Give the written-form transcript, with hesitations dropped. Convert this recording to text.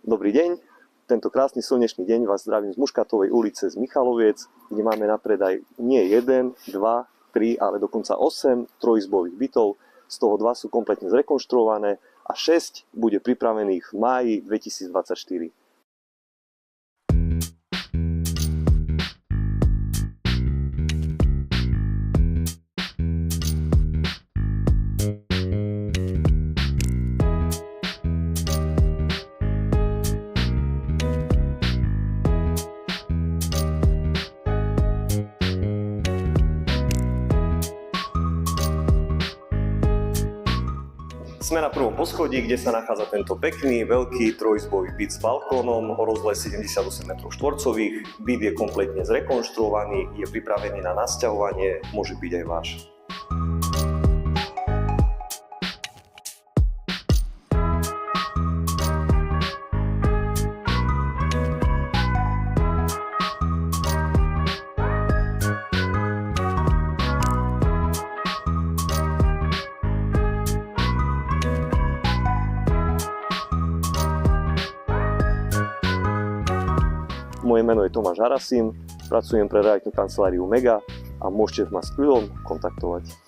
Dobrý deň, tento krásny slnečný deň vás zdravím z Muškatovej ulice z Michaloviec, kde máme na predaj nie 1, 2, 3, ale dokonca 8 trojizbových bytov, z toho 2 sú kompletne zrekonštruované a 6 bude pripravených v máji 2024. Sme na prvom poschodí, kde sa nachádza tento pekný, veľký trojizbový byt s balkónom o rozlohe 78 m2. Byt je kompletne zrekonštruovaný, je pripravený na nasťahovanie, môže byť aj váš. Moje meno je Tomáš Harasim, pracujem pre realitnú kanceláriu Mega a môžete ma s kľudom kontaktovať.